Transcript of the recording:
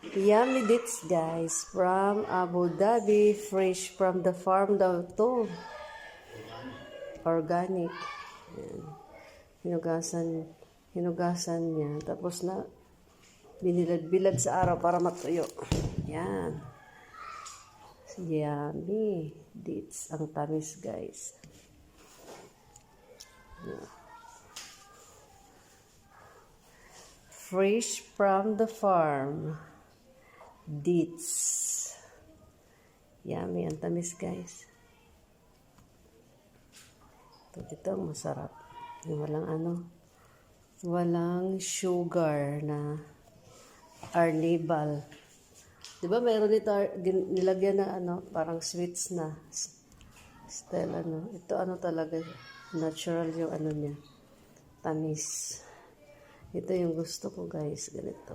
Yummy dates, guys. From Abu Dhabi. Fresh from the farm daw to. Organic. Yan. Hinugasan niya. Tapos na binilad-bilad sa araw para matuyo. Yan. Yummy dates. Ang tamis, guys. Yan. Fresh from the farm. Dates. Yummy. Ang tamis, guys. Ito ang masarap. Yung walang sugar na arnibal. Diba mayroon dito nilagyan na parang sweets na style Ito talaga natural yung niya. Tamis. Ito yung gusto ko, guys. Ganito.